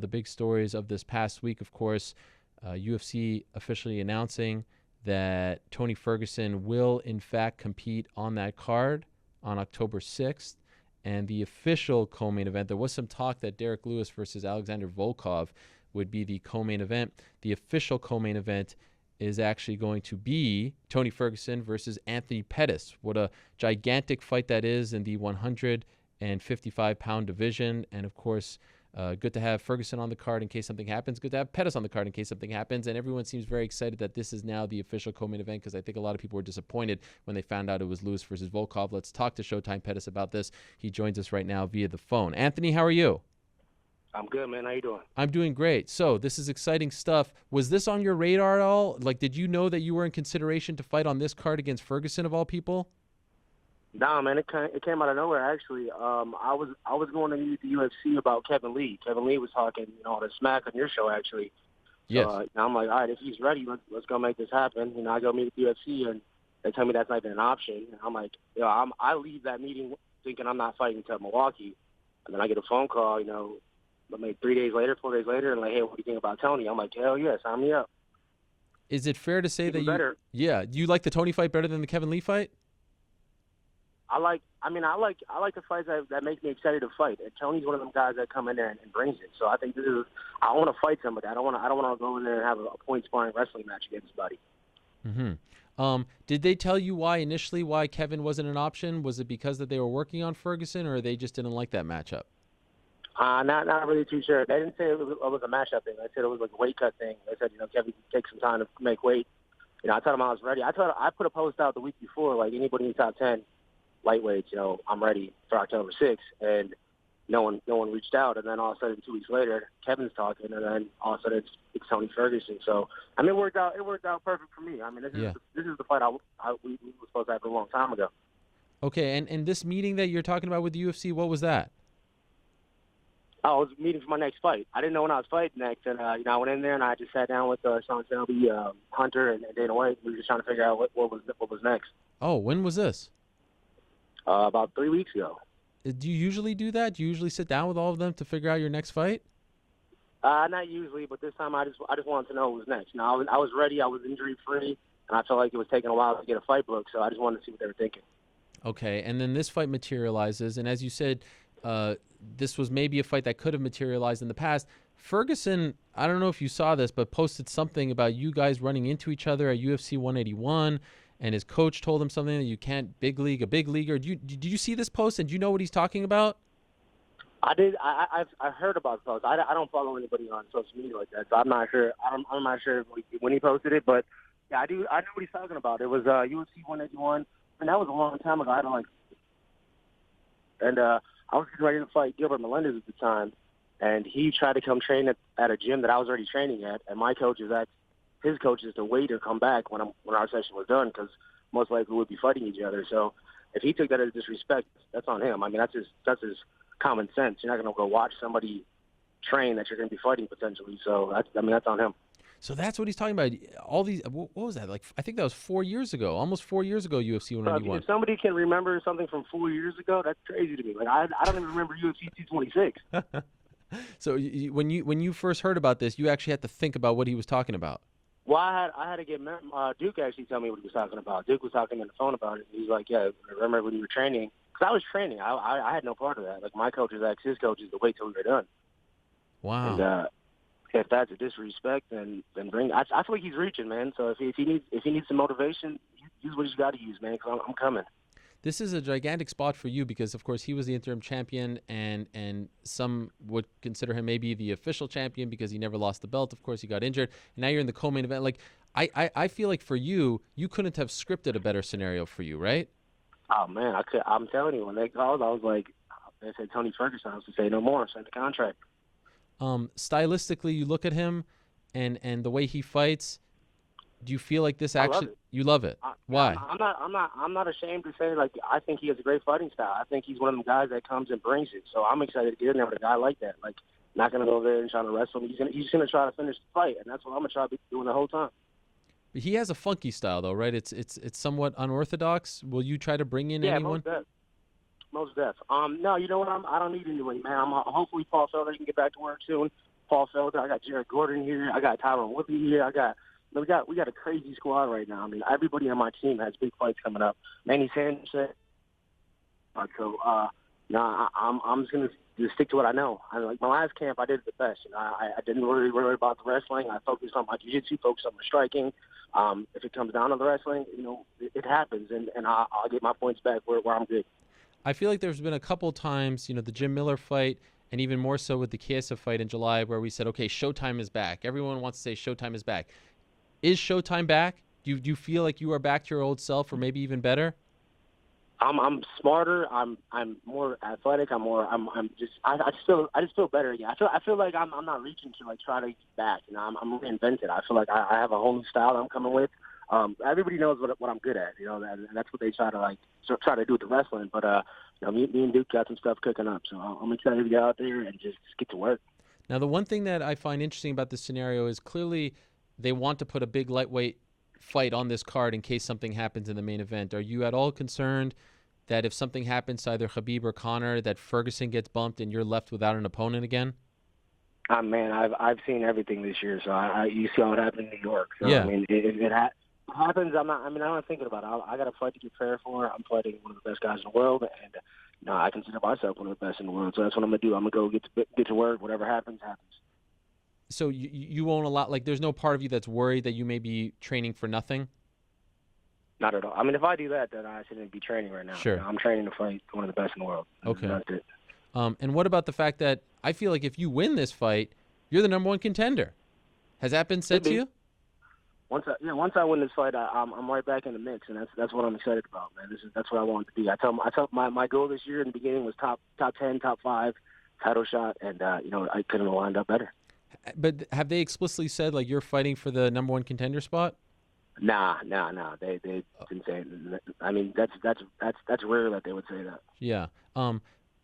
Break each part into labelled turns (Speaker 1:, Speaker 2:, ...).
Speaker 1: of the big stories of this past week, of course, UFC officially announcing that Tony Ferguson will, in fact, compete on that card on October 6th. And the official co-main event, there was some talk that Derek Lewis versus Alexander Volkov would be the co-main event. The official co-main event is actually going to be Tony Ferguson versus Anthony Pettis. What a gigantic fight that is in the 155-pound division. And, of course, good to have Ferguson on the card in case something happens. Good to have Pettis on the card in case something happens. And everyone seems very excited that this is now the official co-main event, because I think a lot of people were disappointed when they found out it was Lewis versus Volkov. Let's talk to Showtime Pettis about this. He joins us right now via the phone. Anthony, how are you?
Speaker 2: I'm good, man. How you doing?
Speaker 1: I'm doing great. So this is exciting stuff. Was this on your radar at all? Like, did you know that you were in consideration to fight on this card against Ferguson, of all people?
Speaker 2: Nah, man. It came out of nowhere, actually. I was going to meet the UFC about Kevin Lee. Kevin Lee was talking, all the smack on your show, actually.
Speaker 1: Yes.
Speaker 2: So, I'm like, all right, if he's ready, let's go make this happen. I go meet the UFC, and they tell me that's not even an option. And I'm like, I leave that meeting thinking I'm not fighting until Milwaukee, and then I get a phone call, maybe 4 days later, and like, hey, what do you think about Tony? I'm like, hell yeah, sign me up.
Speaker 1: Is it fair to say
Speaker 2: Even
Speaker 1: that
Speaker 2: better.
Speaker 1: do you like the Tony fight better than the Kevin Lee fight?
Speaker 2: I like the fights that make me excited to fight. And Tony's one of them guys that come in there and brings it. So I think I want to fight somebody. I don't want to go in there and have a point sparring wrestling match against somebody.
Speaker 1: Mm-hmm. Did they tell you why Kevin wasn't an option? Was it because that they were working on Ferguson, or they just didn't like that matchup?
Speaker 2: Not really too sure. They didn't say it was a matchup thing. They said it was like a weight cut thing. They said, Kevin could take some time to make weight. I told him I was ready. I put a post out the week before, like, anybody in the top 10 lightweights, I'm ready for October 6th. And no one reached out. And then all of a sudden, 2 weeks later, Kevin's talking, and then all of a sudden it's Tony Ferguson. So, it worked out perfect for me. This is the fight we were supposed to have a long time ago.
Speaker 1: Okay, and this meeting that you're talking about with the UFC, what was that?
Speaker 2: I was meeting for my next fight. I didn't know when I was fighting next, and I went in there and I just sat down with Sean Shelby, Hunter, and Dana White. We were just trying to figure out what was next.
Speaker 1: Oh, when was this?
Speaker 2: About 3 weeks ago.
Speaker 1: Do you usually do that? Do you usually sit down with all of them to figure out your next fight?
Speaker 2: Not usually, but this time I just wanted to know what was next. I was ready. I was injury free, and I felt like it was taking a while to get a fight booked, so I just wanted to see what they were thinking.
Speaker 1: Okay, and then this fight materializes, and as you said, this was maybe a fight that could have materialized in the past. Ferguson, I don't know if you saw this, but posted something about you guys running into each other at UFC 181, and his coach told him something that you can't big league a big leaguer. Did you see this post, and do you know what he's talking about?
Speaker 2: I did. I've heard about the post. I don't follow anybody on social media like that, so I'm not sure. I'm not sure when he posted it, but yeah, I do. I know what he's talking about. It was UFC 181, and that was a long time ago. I was getting ready to fight Gilbert Melendez at the time, and he tried to come train at a gym that I was already training at, and my coaches asked his coaches to wait or come back when our session was done, because most likely we'd be fighting each other. So if he took that as disrespect, that's on him. That's his common sense. You're not going to go watch somebody train that you're going to be fighting potentially. So that's on him.
Speaker 1: So that's what he's talking about. All these, what was that? Like, I think that was 4 years ago, almost 4 years ago, UFC 191.
Speaker 2: If somebody can remember something from 4 years ago, that's crazy to me. Like, I don't even remember UFC 226.
Speaker 1: So when you first heard about this, you actually had to think about what he was talking about.
Speaker 2: Well, I had to get Duke actually tell me what he was talking about. Duke was talking on the phone about it. He's like, yeah, remember when you were training? Because I was training. I had no part of that. Like, my coaches asked his coaches to wait till we were done.
Speaker 1: Wow.
Speaker 2: And if that's a disrespect, then bring. I feel like he's reaching, man. So if he needs some motivation, use what he's got to use, man. Because I'm coming.
Speaker 1: This is a gigantic spot for you because, of course, he was the interim champion, and some would consider him maybe the official champion because he never lost the belt. Of course, he got injured, and now you're in the co-main event. Like, I feel like for you couldn't have scripted a better scenario for you, right?
Speaker 2: Oh man, I'm telling you, when they called, I was like, they said Tony Ferguson. I was to say no more. Sign the contract.
Speaker 1: Stylistically, you look at him, and the way he fights. Do you feel like this actually? You love it. Why?
Speaker 2: I'm not ashamed to say, like, I think he has a great fighting style. I think he's one of them guys that comes and brings it. So I'm excited to get in there with a guy like that. Like, not going to go there and try to wrestle him. He's gonna try to finish the fight, and that's what I'm gonna try to be doing the whole time.
Speaker 1: But he has a funky style, though, right? It's somewhat unorthodox. Will you try to bring in anyone?
Speaker 2: Most def. No, you know what? I don't need anybody, man. Hopefully Paul Felder can get back to work soon. Paul Felder. I got Jared Gordon here. I got Tyron Woodley here. We got a crazy squad right now. I mean, everybody on my team has big fights coming up. Manny Sanderson. I'm just gonna just stick to what I know. Like my last camp, I did the best. I didn't really worry about the wrestling. I focused on my jiu-jitsu, focused on my striking. If it comes down to the wrestling, it happens, and I'll get my points back where I'm good.
Speaker 1: I feel like there's been a couple times, the Jim Miller fight, and even more so with the Chiesa fight in July, where we said, okay, Showtime is back. Everyone wants to say Showtime is back. Is Showtime back? Do you feel like you are back to your old self, or maybe even better?
Speaker 2: I'm smarter. I'm more athletic. I just feel better again. I feel like I'm not reaching to like try to get back. I'm reinvented. I feel like I have a whole new style I'm coming with. Everybody knows what I'm good at, and that's what they try to do with the wrestling. But me and Duke got some stuff cooking up, so I'm excited to get out there and just get to work.
Speaker 1: Now, the one thing that I find interesting about this scenario is clearly they want to put a big lightweight fight on this card in case something happens in the main event. Are you at all concerned that if something happens to either Khabib or Conor, that Ferguson gets bumped and you're left without an opponent again?
Speaker 2: Man, I've seen everything this year, so you see how it happened in New York. So,
Speaker 1: yeah.
Speaker 2: I mean, it happens. I'm not thinking about it. I got a fight to get prepared for. I'm fighting one of the best guys in the world, and I consider myself one of the best in the world. So that's what I'm gonna do. I'm gonna go get to work. Whatever happens, happens.
Speaker 1: So you won't allow, like, there's no part of you that's worried that you may be training for nothing?
Speaker 2: Not at all. I mean, if I do that, then I shouldn't be training right now.
Speaker 1: Sure.
Speaker 2: I'm training to fight one of the best in the world.
Speaker 1: Okay.
Speaker 2: That's it.
Speaker 1: And what about the fact that I feel like if you win this fight, you're the number one contender? Has that been said to you?
Speaker 2: Once I win this fight, I'm right back in the mix, and that's what I'm excited about, man. That's what I want it to be. I tell my goal this year in the beginning was top 10, top 5 title shot, and I couldn't have lined up better.
Speaker 1: But have they explicitly said like you're fighting for the number one contender spot?
Speaker 2: Nah. They didn't say it. I mean, that's rare that they would say that.
Speaker 1: Yeah.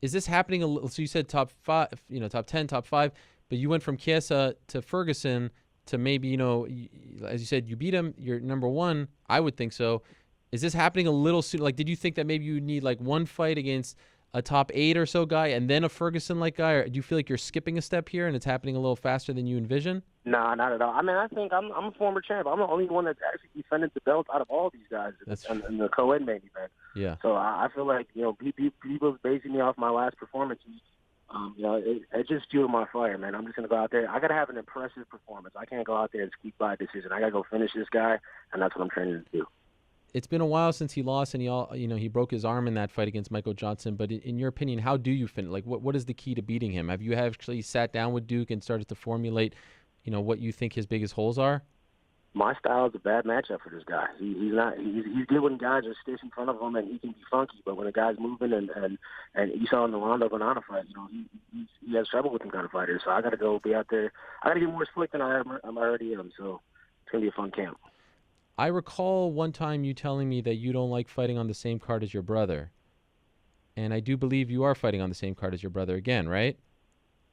Speaker 1: Is this happening a little? So you said top 5, top 10, top 5, but you went from Chiesa to Ferguson to maybe, as you said, you beat him. You're number one. I would think so. Is this happening a little soon? Like, did you think that maybe you need like one fight against a top 8 or so guy and then a Ferguson-like guy? Or do you feel like you're skipping a step here and it's happening a little faster than you envision?
Speaker 2: Nah, not at all. I mean, I think I'm a former champ. I'm the only one that's actually defended the belt out of all these guys in the co-ed main event.
Speaker 1: Yeah.
Speaker 2: So I feel like, people's basing me off my last performance. It just fueled my fire, man. I'm just going to go out there. I got to have an impressive performance. I can't go out there and squeak by a decision. I got to go finish this guy, and that's what I'm training to do. It's
Speaker 1: been a while since he lost, and he broke his arm in that fight against Michael Johnson. But in your opinion, how do you finish? Like, what is the key to beating him? Have you actually sat down with Duke and started to formulate, what you think his biggest holes are?
Speaker 2: My style is a bad matchup for this guy. He's good when guys are stiff in front of him and he can be funky, but when a guy's moving and you saw in the Rondo Banana fight, he has trouble with them kind of fighters. So I got to go be out there. I got to get more slick than I'm already am. So it's gonna be a fun camp.
Speaker 1: I recall one time you telling me that you don't like fighting on the same card as your brother, and I do believe you are fighting on the same card as your brother again, right?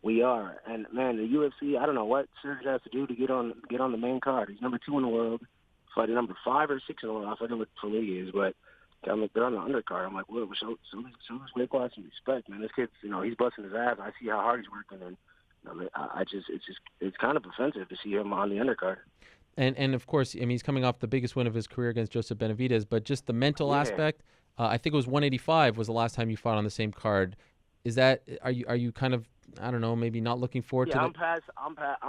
Speaker 1: We are, and man, the UFC, I don't know what Serge has to do to get on the main card. He's number 2 in the world, fighting number 5 or 6 in the world. I forget what the league is, but they're on the undercard. I'm like, well, show this weight class some respect, man. This kid's, he's busting his ass. I see how hard he's working, and it's kind of offensive to see him on the undercard. And of course, I mean, he's coming off the biggest win of his career against Joseph Benavidez, but just the mental aspect. I think it was 185 was the last time you fought on the same card. Is that are you kind of, I don't know, maybe not looking forward to that? I'm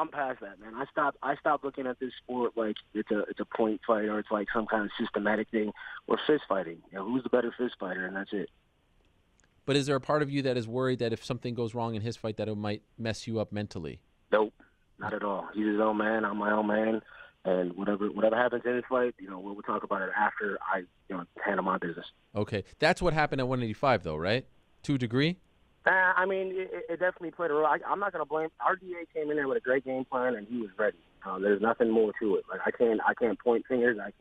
Speaker 1: past that, man. I stopped looking at this sport like it's a point fight or it's like some kind of systematic thing. We're fist fighting. Who's the better fist fighter, and that's it. But is there a part of you that is worried that if something goes wrong in his fight that it might mess you up mentally? Nope, not at all. He's his own man. I'm my own man. And whatever happens in this fight, we'll talk about it after I handle my business. Okay. That's what happened at 185, though, right? To a degree? I mean, it definitely played a role. I'm not going to blame. RDA came in there with a great game plan, and he was ready. There's nothing more to it. Like I can't point fingers. I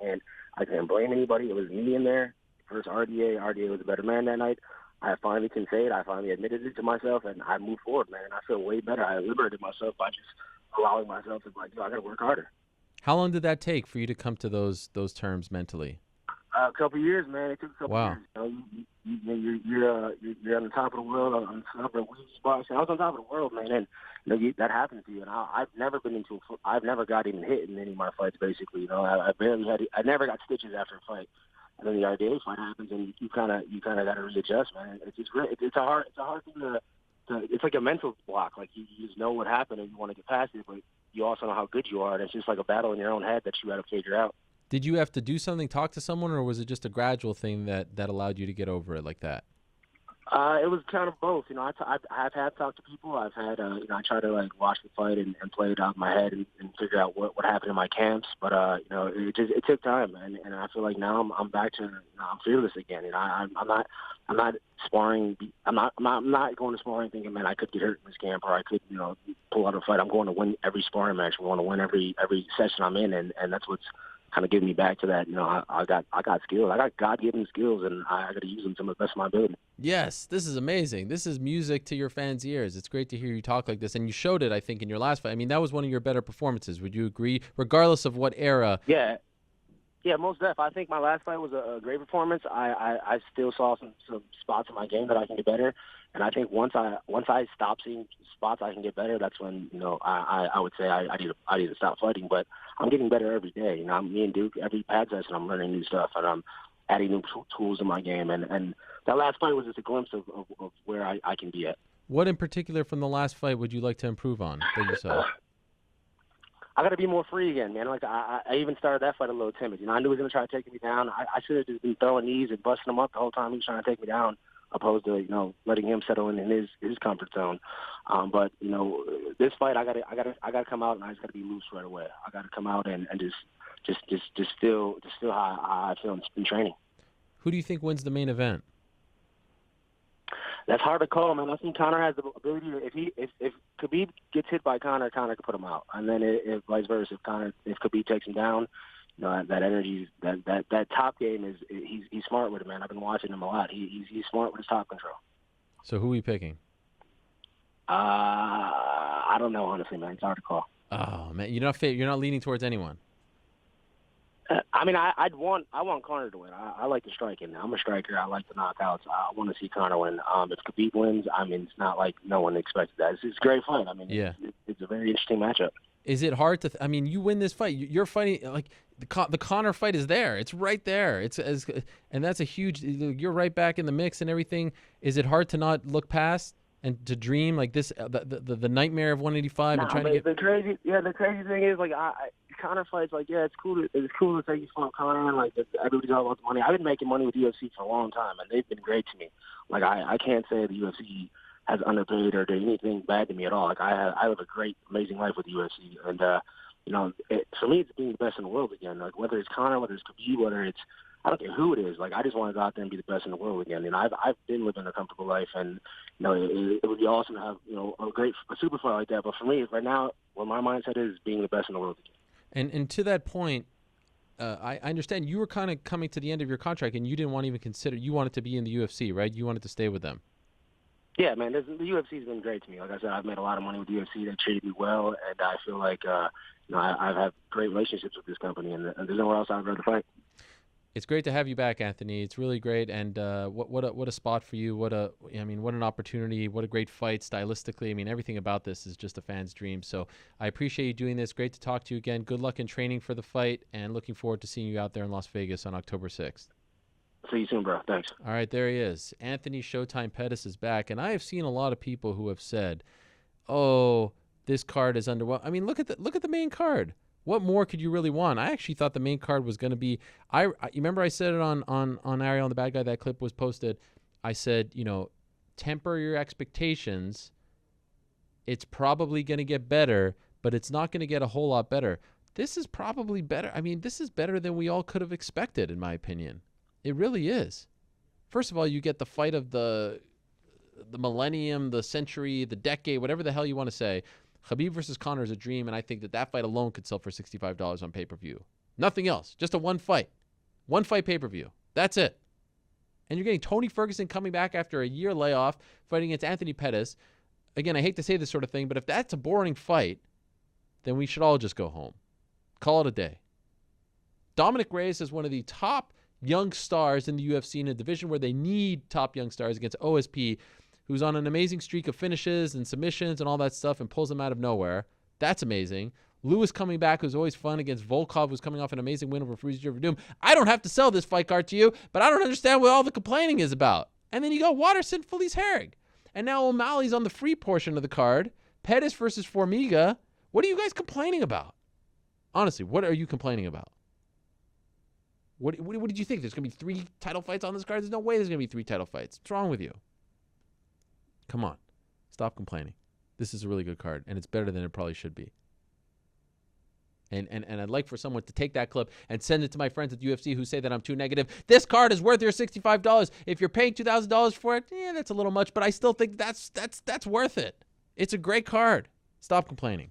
Speaker 1: can't blame anybody. It was me in there versus RDA. RDA was a better man that night. I finally can say it. I finally admitted it to myself, and I moved forward, man. And I feel way better. I liberated myself by just allowing myself to I got to work harder. How long did that take for you to come to those terms mentally?
Speaker 2: A couple of years, man. It took a couple
Speaker 1: Wow.
Speaker 2: of years. You're on the top of the world, on top of the weed spots. I was on top of the world, man, and that happens to you. And I've never been I've never got even hit in any of my fights. Basically, I never got stitches after a fight. And then the RDA fight happens, and you kind of got to readjust, man. It's just it's a hard thing to. It's like a mental block. Like you just know what happened and you want to get past it, but you also know how good you are. And it's just like a battle in your own head that you got to figure out.
Speaker 1: Did you have to do something, talk to someone, or was it just a gradual thing that allowed you to get over it like that?
Speaker 2: It was kind of both. I've had talked to people. I've had, I try to like watch the fight and play it out in my head and figure out what happened in my camps. But it took time, and I feel like now I'm back to I'm fearless again. I'm not sparring. I'm not going to sparring thinking, man, I could get hurt in this camp or I could pull out a fight. I'm going to win every sparring match. I'm going to win every session I'm in, and that's what's kind of getting me back to that. I got skills. I got God-given skills, and I got to use them to the best of my ability.
Speaker 1: Yes, this is amazing. This is music to your fans' ears. It's great to hear you talk like this, and you showed it, I think, in your last fight. I mean, that was one of your better performances. Would you agree, regardless of what era?
Speaker 2: Yeah, most definitely. I think my last fight was a great performance. I still saw some spots in my game that I can get better, and I think once I stop seeing spots I can get better, that's when I would say I need to stop fighting. But I'm getting better every day. Me and Duke, every pad session, I'm learning new stuff, and I'm adding new tools in my game. And that last fight was just a glimpse of where I can be at.
Speaker 1: What in particular from the last fight would you like to improve on that you saw?
Speaker 2: I got to be more free again, man. Like I even started that fight a little timid. I knew he was going to try to take me down. I should have just been throwing knees and busting him up the whole time he was trying to take me down, opposed to letting him settle in his comfort zone. But this fight I got to come out and I just got to be loose right away. I got to come out and just feel how I feel in training.
Speaker 1: Who do you think wins the main event?
Speaker 2: That's hard to call, man. I think Conor has the ability. If Khabib gets hit by Conor can put him out, and then if vice versa, if Khabib takes him down, that energy, that top game is he's smart with it, man. I've been watching him a lot. He's smart with his top control.
Speaker 1: So who are we picking?
Speaker 2: I don't know, honestly, man. It's hard to call.
Speaker 1: Oh man, you're not leaning towards anyone.
Speaker 2: I mean, I want Conor to win. I like the striking. I'm a striker. I like the knockouts. I want to see Conor win. If Khabib wins, I mean, it's not like no one expected that. It's a great fight. I mean,
Speaker 1: yeah.
Speaker 2: It's a very interesting matchup.
Speaker 1: Is it hard to? I mean, you win this fight. You're fighting like the Conor fight is there. It's right there. And that's a huge. You're right back in the mix and everything. Is it hard to not look past and to dream like this? The nightmare of 185 and trying to get.
Speaker 2: The crazy thing is like Conor fights, like, yeah, it's cool to say you fought Conor and like everybody's all about the money. I've been making money with UFC for a long time and they've been great to me. Like I can't say the UFC has underpaid or did anything bad to me at all. Like I live a great, amazing life with the UFC, and for me, it's being the best in the world again. Like whether it's Conor, whether it's Khabib, whether it's I don't care who it is. Like I just want to go out there and be the best in the world again. And I've been living a comfortable life, and it would be awesome to have a super fight like that. But for me, right now, what my mindset is being the best in the world again.
Speaker 1: And to that point, I understand you were kind of coming to the end of your contract, and you didn't want to even consider. You wanted to be in the UFC, right? You wanted to stay with them.
Speaker 2: Yeah, man, the UFC's been great to me. Like I said, I've made a lot of money with the UFC. They treated me well, and I feel like I've had great relationships with this company, and there's nowhere else I'd rather fight.
Speaker 1: It's great to have you back, Anthony. It's really great, and what a spot for you. What an opportunity. What a great fight stylistically. I mean, everything about this is just a fan's dream. So I appreciate you doing this. Great to talk to you again. Good luck in training for the fight, and looking forward to seeing you out there in Las Vegas on October 6th.
Speaker 2: See you soon, bro. Thanks.
Speaker 1: All right, there he is. Anthony Showtime Pettis is back, and I have seen a lot of people who have said, "Oh, this card is underwhelming." I mean, look at the main card. What more could you really want? I actually thought the main card was going to be. You remember I said it on Ariel and the Bad Guy. That clip was posted. I said, temper your expectations. It's probably going to get better, but it's not going to get a whole lot better. This is probably better. I mean, this is better than we all could have expected, in my opinion. It really is. First of all, you get the fight of the millennium, the century, the decade, whatever the hell you want to say. Khabib versus Conor is a dream, and I think that fight alone could sell for $65 on pay-per-view. Nothing else. Just a one fight pay-per-view. That's it. And you're getting Tony Ferguson coming back after a year layoff, fighting against Anthony Pettis. Again, I hate to say this sort of thing, but if that's a boring fight, then we should all just go home. Call it a day. Dominic Reyes is one of the top young stars in the UFC in a division where they need top young stars against OSP, who's on an amazing streak of finishes and submissions and all that stuff and pulls them out of nowhere. That's amazing. Lewis coming back, who's always fun, against Volkov, who's coming off an amazing win over Fruzier Verdum. I don't have to sell this fight card to you, but I don't understand what all the complaining is about. And then you got Watterson, Felice Herrig. And now O'Malley's on the free portion of the card. Pettis versus Formiga. What are you guys complaining about? Honestly, what are you complaining about? What did you think? There's going to be 3 title fights on this card? There's no way there's going to be 3 title fights. What's wrong with you? Come on. Stop complaining. This is a really good card, and it's better than it probably should be. And I'd like for someone to take that clip and send it to my friends at UFC who say that I'm too negative. This card is worth your $65. If you're paying $2,000 for it, that's a little much, but I still think that's worth it. It's a great card. Stop complaining.